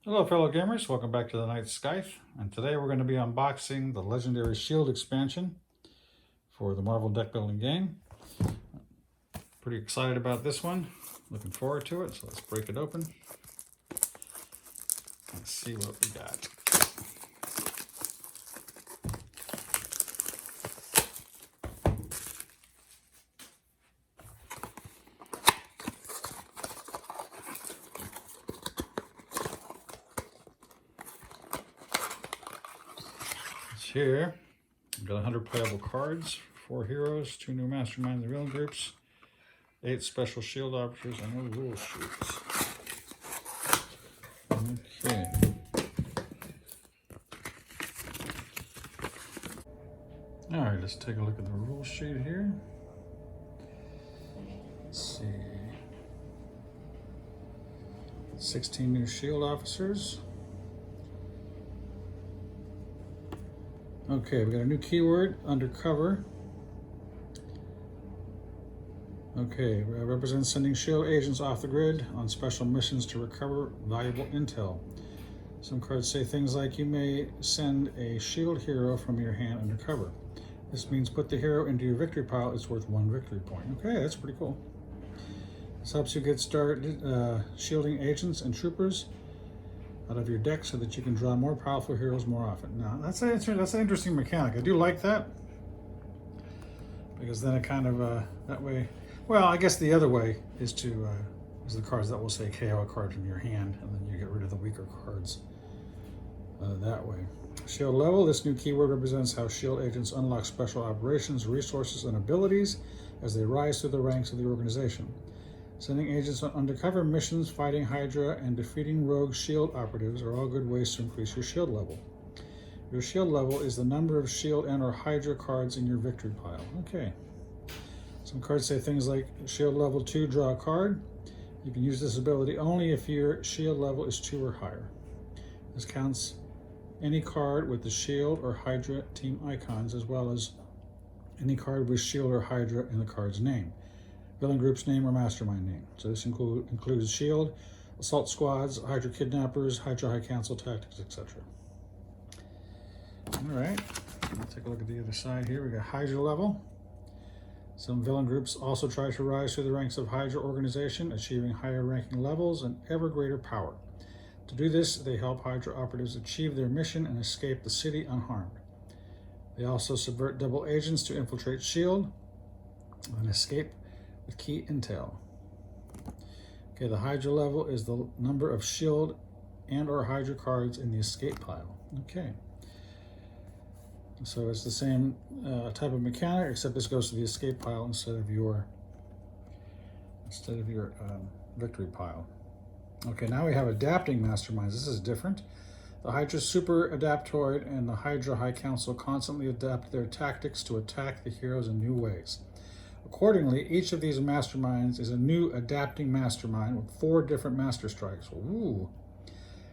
Hello fellow gamers, welcome back to the Night Scythe, and today we're going to be unboxing the Legendary Shield expansion for the Marvel deck building game. Pretty excited about this one, looking forward to it, so let's break it open and see what we got. Here, we've got 100 playable cards, 4 heroes, 2 new Masterminds and villain groups, 8 special shield officers, and no rule sheets. Okay. Alright, let's take a look at the rule sheet here. Let's see. 16 new shield officers. Okay, we got a new keyword, undercover. Okay, represents sending shield agents off the grid on special missions to recover valuable intel. Some cards say things like you may send a shield hero from your hand undercover. This means put the hero into your victory pile. It's worth 1 victory point. Okay, that's pretty cool. This helps you get started shielding agents and troopers out of your deck so that you can draw more powerful heroes more often. Now, that's an interesting mechanic. I do like that, because then it kind of, that way, well, I guess the other way is to, is the cards that will say KO a card from your hand, and then you get rid of the weaker cards that way. Shield level, this new keyword represents how shield agents unlock special operations, resources, and abilities as they rise through the ranks of the organization. Sending agents on undercover missions, fighting Hydra, and defeating rogue shield operatives are all good ways to increase your shield level. Your shield level is the number of shield and or Hydra cards in your victory pile. Okay. Some cards say things like shield level 2, draw a card. You can use this ability only if your shield level is 2 or higher. This counts any card with the shield or Hydra team icons, as well as any card with shield or Hydra in the card's name, villain group's name, or mastermind name. So this includes shield, assault squads, Hydra kidnappers, Hydra high council tactics, etc. All right, let's take a look at the other side here. We got Hydra level. Some villain groups also try to rise through the ranks of Hydra organization, achieving higher ranking levels and ever greater power. To do this, they help Hydra operatives achieve their mission and escape the city unharmed. They also subvert double agents to infiltrate S.H.I.E.L.D. and escape with key intel. Okay, the Hydra level is the number of S.H.I.E.L.D. and or Hydra cards in the escape pile. Okay. So it's the same type of mechanic, except this goes to the escape pile instead of your victory pile. Okay, now we have adapting masterminds. This is different. The Hydra Super Adaptoid and the Hydra High Council constantly adapt their tactics to attack the heroes in new ways. Accordingly, each of these masterminds is a new adapting mastermind with 4 different master strikes. Ooh.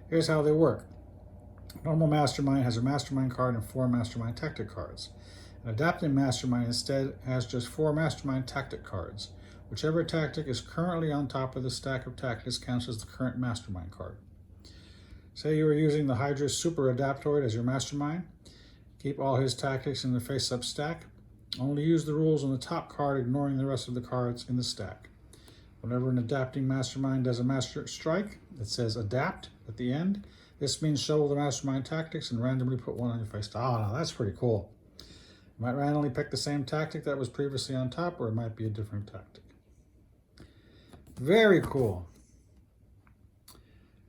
Here's how they work. A normal mastermind has a mastermind card and 4 mastermind tactic cards. An adapting mastermind instead has just 4 mastermind tactic cards. Whichever tactic is currently on top of the stack of tactics counts as the current mastermind card. Say you are using the Hydra Super Adaptoid as your mastermind. Keep all his tactics in the face-up stack. Only use the rules on the top card, ignoring the rest of the cards in the stack. Whenever an adapting mastermind does a master strike, it says adapt at the end. This means shovel the mastermind tactics and randomly put one on your face. Oh, no, that's pretty cool. You might randomly pick the same tactic that was previously on top, or it might be a different tactic. Very cool.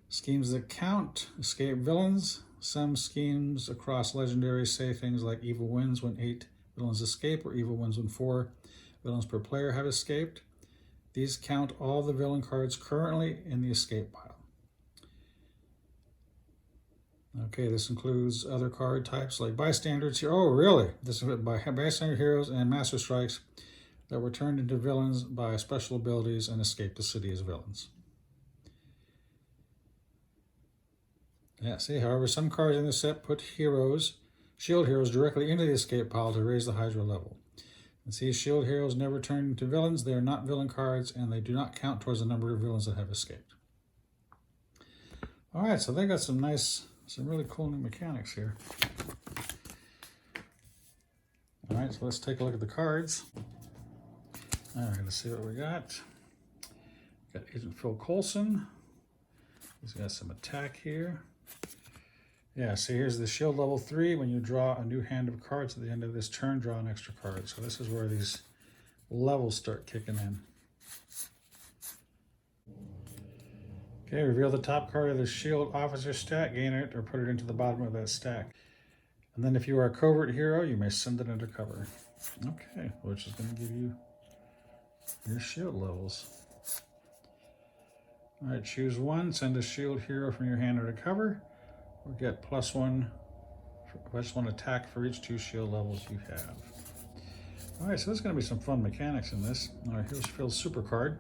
Schemes that count, escape villains. Some schemes across legendaries say things like evil wins when 8 villains escape, or evil wins when 4 villains per player have escaped. These count all the villain cards currently in the escape pile. Okay, this includes other card types like bystanders here. Oh, really? This is by bystander heroes and master strikes that were turned into villains by special abilities and escaped the city as villains. Yeah, see, however, some cards in the set put heroes, shield heroes, directly into the escape pile to raise the Hydra level. And see, shield heroes never turn into villains. They are not villain cards, and they do not count towards the number of villains that have escaped. All right, so they got some really cool new mechanics here. All right, so let's take a look at the cards. All right, let's see what we got. Got Agent Phil Coulson. He's got some attack here. Yeah, see, here's the shield level 3. When you draw a new hand of cards at the end of this turn, draw an extra card. So this is where these levels start kicking in. Okay, reveal the top card of the shield officer stack, gain it, or put it into the bottom of that stack. And then if you are a covert hero, you may send it undercover. Okay, which is going to give you your shield levels. All right, choose one, send a shield hero from your hand undercover, or get +1 attack for each 2 shield levels you have. All right, so there's going to be some fun mechanics in this. All right, here's Phil's super card.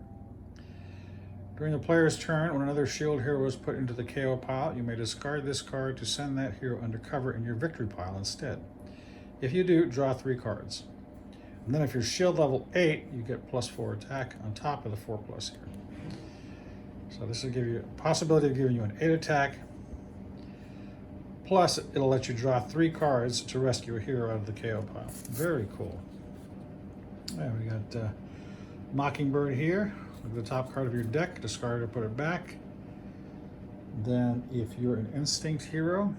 During the player's turn, when another shield hero is put into the KO pile, you may discard this card to send that hero undercover in your victory pile instead. If you do, draw 3 cards. And then if you're shield level 8, you get +4 attack on top of the 4+ here. So this will give you a possibility of giving you an 8 attack. Plus, it'll let you draw 3 cards to rescue a hero out of the KO pile. Very cool. Yeah, we got Mockingbird here. Look at the top card of your deck, discard it or put it back. Then if you're an instinct hero,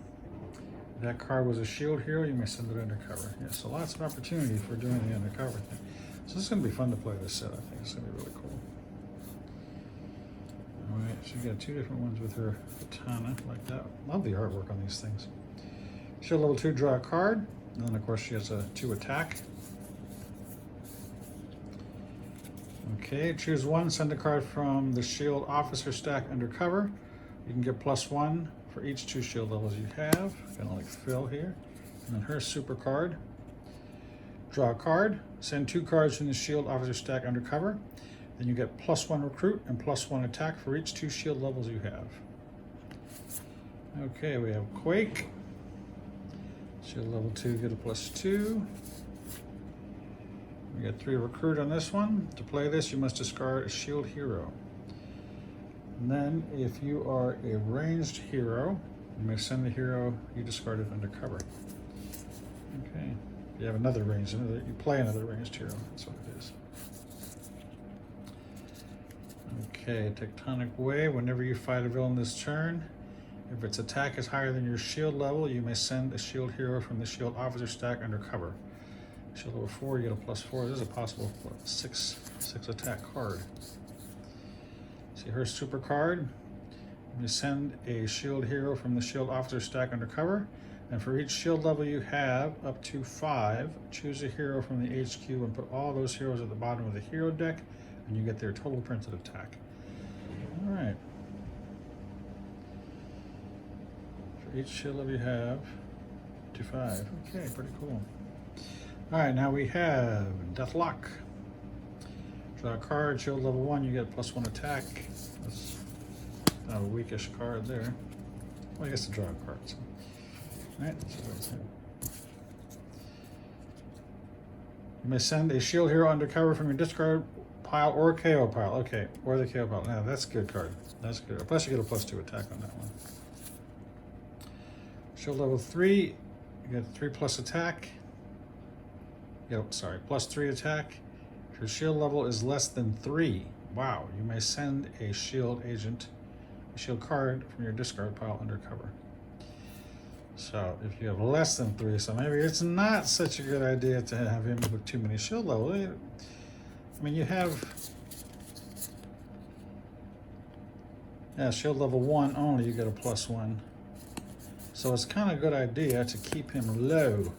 that card was a shield hero, you may send it undercover. Yeah, so lots of opportunity for doing the undercover thing. So this is going to be fun to play this set, I think. It's going to be really cool. All right, she's got 2 different ones with her katana like that. Love the artwork on these things. Shield level 2, draw a card. And then of course she has a 2 attack. Okay, choose one, send a card from the shield officer stack undercover. You can get +1 for each 2 shield levels you have, kind of like Phil here. And then her super card. Draw a card, send 2 cards from the shield officer stack undercover. Then you get +1 recruit and +1 attack for each 2 shield levels you have. Okay, we have Quake. Shield level 2, get a +2. We got 3 recruit on this one. To play this, you must discard a shield hero. And then if you are a ranged hero, you may send the hero you discarded undercover. Okay. If you have another ranged, you play another ranged hero. That's what it is. Okay, Tectonic Wave. Whenever you fight a villain this turn, if its attack is higher than your shield level, you may send a shield hero from the shield officer stack undercover. Shield level 4, you get a +4. This is a possible 6 attack card. See her super card. You send a shield hero from the shield officer stack undercover, and for each shield level you have up to 5, choose a hero from the HQ and put all those heroes at the bottom of the hero deck, and you get their total printed attack. All right. For each shield level you have up to 5. Okay, pretty cool. All right, now we have Deathlock. Draw a card, shield level 1, you get +1 attack. That's kind of a weakish card there. Well, I guess to draw cards. All right, so that's it. You may send a shield hero undercover from your discard pile or KO pile. Okay, or the KO pile. Now that's a good card. That's good. Plus you get a +2 attack on that one. Shield level 3, you get 3+ attack. Yep, sorry, +3 attack. If your shield level is less than 3, wow, you may send a shield agent, a shield card from your discard pile undercover. So if you have less than 3, so maybe it's not such a good idea to have him with too many shield levels. I mean, you have, yeah, shield level 1 only, you get a +1. So it's kind of a good idea to keep him low.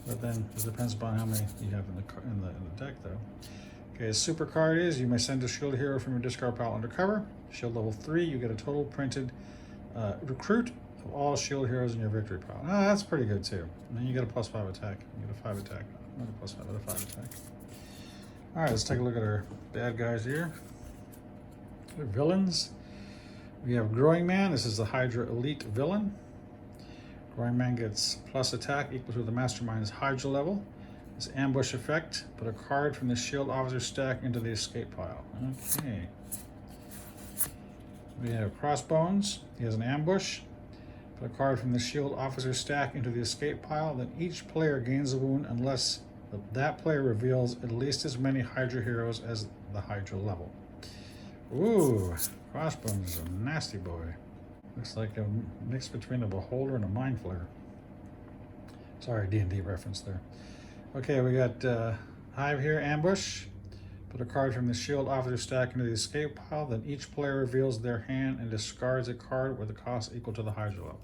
But then it depends upon how many you have in the deck, though. Okay, his super card is you may send a shield hero from your discard pile undercover. Shield level 3, you get a total printed recruit of all shield heroes in your victory pile. Oh, that's pretty good too. And then you get a +5 attack. You get a 5 attack. Not a +5, but a 5 attack. All right, let's take a look at our bad guys here. Our villains. We have Growing Man. This is the Hydra Elite villain. Growing Man gets + attack equal to the Mastermind's Hydra level. This ambush effect, put a card from the shield officer stack into the escape pile. Okay. We have Crossbones. He has an ambush. Put a card from the shield officer stack into the escape pile. Then each player gains a wound unless that player reveals at least as many Hydra heroes as the Hydra level. Ooh, Crossbones is a nasty boy. Looks like a mix between a Beholder and a Mind Flayer. Sorry, D&D reference there. Okay, we got Hive here, ambush. Put a card from the shield officer stack into the escape pile. Then each player reveals their hand and discards a card with a cost equal to the Hydra level.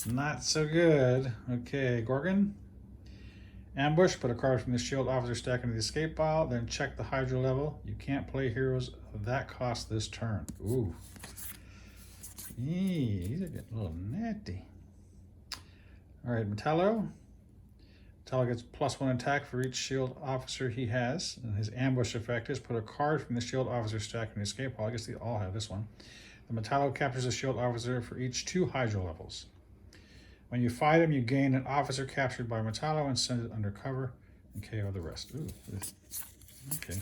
Not so good. Okay, Gorgon. Ambush. Put a card from the shield officer stack into the escape pile. Then check the Hydra level. You can't play heroes of that cost this turn. Ooh. These are getting a little natty. All right, Metallo. Metallo gets +1 attack for each shield officer he has. And his ambush effect is put a card from the shield officer stack in the escape pile. I guess they all have this one. The Metallo captures a shield officer for each 2 Hydra levels. When you fight him, you gain an officer captured by Metallo and send it undercover and KO the rest. Ooh, okay.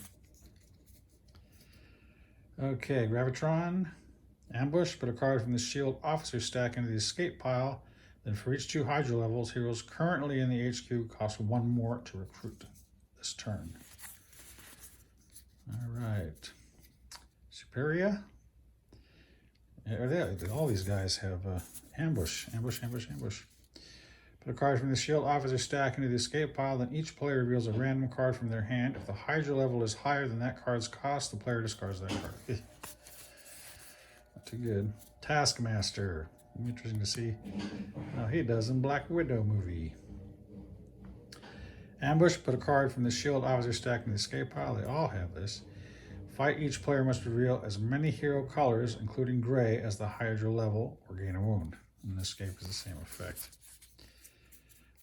Okay, Gravitron. Ambush, put a card from the shield officer stack into the escape pile. Then for each 2 Hydra levels, heroes currently in the HQ cost 1 more to recruit this turn. All right. Superia. All these guys have ambush. Put a card from the shield officer stack into the escape pile. Then each player reveals a random card from their hand. If the Hydra level is higher than that card's cost, the player discards that card. Not too good. Taskmaster. Interesting to see how he does in Black Widow movie. Ambush, put a card from the shield officer stack in the escape pile. They all have this. Fight, each player must reveal as many hero colors, including gray, as the Hydra level, or gain a wound. And escape is the same effect.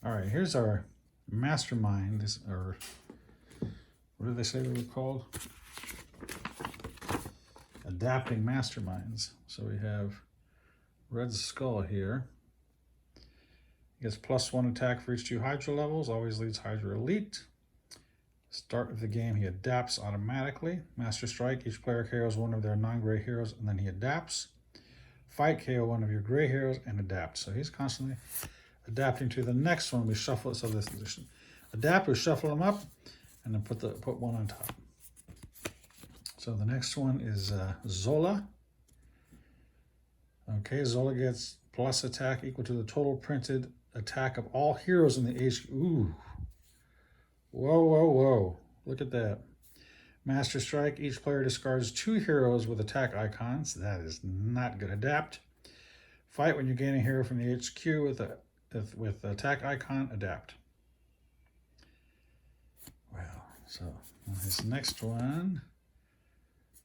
All right, here's our Mastermind, or what did they say they were called? Adapting Masterminds. So we have Red Skull here. He gets +1 attack for each 2 Hydra levels, always leads Hydra Elite. Start of the game, he adapts automatically. Master Strike, each player KOs one of their non-gray heroes, and then he adapts. Fight, KO one of your gray heroes, and adapt. So he's constantly adapting to the next one. We shuffle it, so this position. Adapt, we shuffle them up, and then put one on top. So the next one is Zola. Okay, Zola gets plus attack equal to the total printed attack of all heroes in the HQ. Ooh. Whoa. Look at that. Master Strike, each player discards 2 heroes with attack icons. That is not good. Adapt. Fight, when you gain a hero from the HQ with attack icon, adapt. Well, so his next one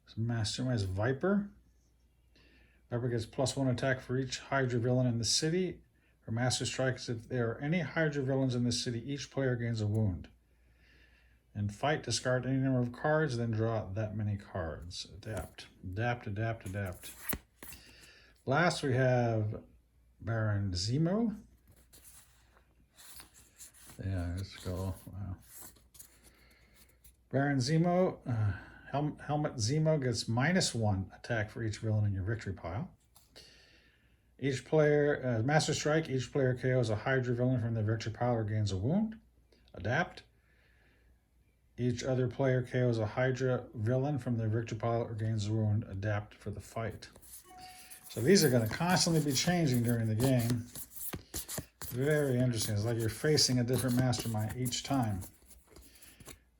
is Masterminds Viper. Viper gets +1 attack for each Hydra villain in the city. For Master Strikes, if there are any Hydra villains in the city, each player gains a wound. And fight, discard any number of cards, then draw that many cards. Adapt. Last, we have Baron Zemo. Yeah, let's go. Wow. Baron Zemo, Helmet Zemo gets -1 attack for each villain in your victory pile. Each player, Master Strike, each player KOs a Hydra villain from the victory pile or gains a wound. Adapt. Each other player KOs a Hydra villain from their victory pile or gains a wound. Adapt for the fight. So these are going to constantly be changing during the game. Very interesting. It's like you're facing a different mastermind each time.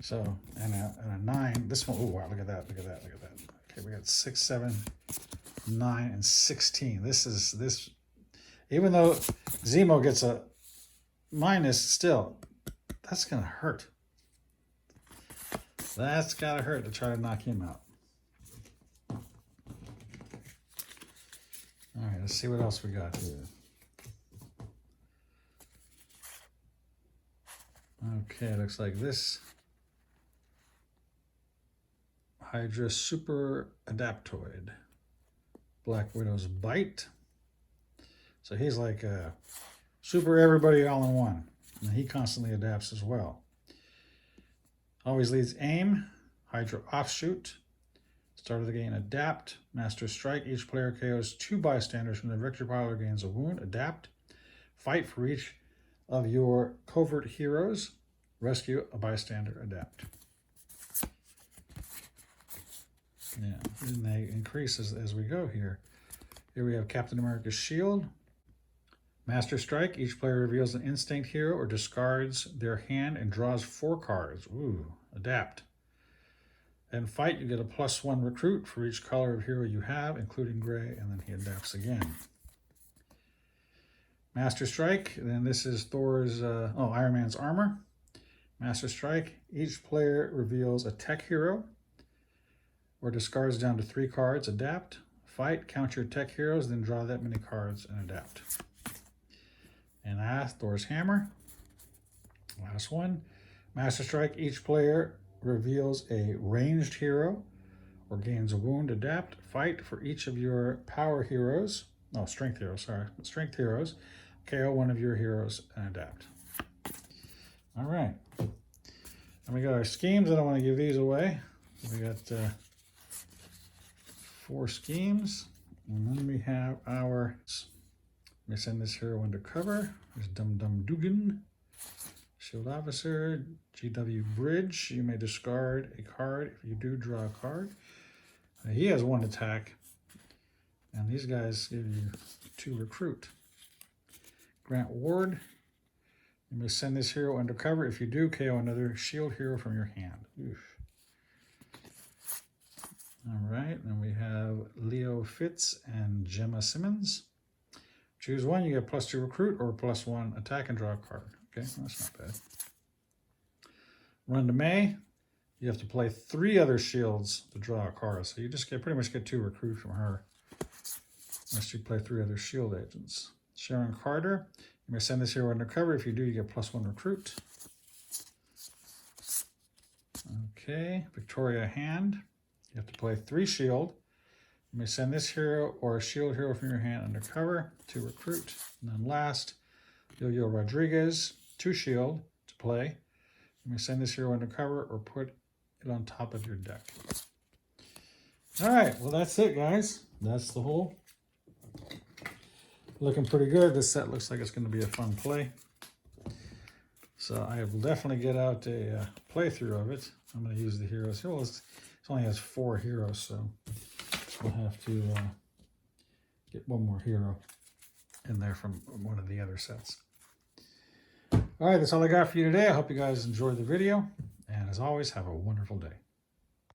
So, and a 9. This one, oh wow, look at that. Okay, we got 6, 7, 9, and 16. This, even though Zemo gets a minus, still, that's going to hurt. That's got to hurt to try to knock him out. All right, let's see what else we got here. Okay, looks like this Hydra Super Adaptoid. Black Widow's Bite. So he's like a super everybody all in one. And he constantly adapts as well. Always leads Aim, Hydra Offshoot, Start of the game, adapt. Master Strike. Each player KOs 2 bystanders from the victory pile or gains a wound. Adapt. Fight for each of your covert heroes. Rescue a bystander. Adapt. Yeah, and they increase as we go here. Here we have Captain America's shield. Master Strike. Each player reveals an instinct hero or discards their hand and draws 4 cards. Ooh, adapt. And fight, you get a +1 recruit for each color of hero you have, including gray, and then he adapts again. Master Strike, then this is Thor's, Iron Man's armor. Master Strike, each player reveals a tech hero or discards down to 3 cards. Adapt. Fight, count your tech heroes, then draw that many cards and adapt. And last, Thor's hammer. Last one. Master Strike, each player reveals a ranged hero or gains a wound. Adapt. Fight for each of your power heroes. Oh, strength heroes, sorry. Strength heroes. KO one of your heroes and adapt. All right. And we got our schemes. I don't want to give these away. We got 4 schemes. And then we have our... Let me send this hero undercover. There's Dum Dum Dugan. Shield Officer, GW Bridge. You may discard a card. If you do, draw a card. He has 1 attack. And these guys give you 2 recruit. Grant Ward. You may send this hero undercover. If you do, KO another shield hero from your hand. Oof. All right, then we have Leo Fitz and Gemma Simmons. Choose one, you get +2 recruit or +1 attack and draw a card. Okay, that's not bad. Run to May. You have to play 3 other shields to draw a card. So you just pretty much get 2 recruit from her. Unless you play 3 other shield agents. Sharon Carter. You may send this hero undercover. If you do, you get +1 recruit. Okay, Victoria Hand. You have to play 3 shield. You may send this hero or a shield hero from your hand undercover to recruit. And then last, Yo-Yo Rodriguez, 2 shield to play. You may send this hero undercover or put it on top of your deck. All right, well, that's it, guys. That's the whole. Looking pretty good. This set looks like it's going to be a fun play. So I will definitely get out a playthrough of it. I'm going to use the heroes. Well, it only has 4 heroes, so we'll have to get 1 more hero in there from one of the other sets. All right, that's all I got for you today. I hope you guys enjoyed the video. And as always, have a wonderful day.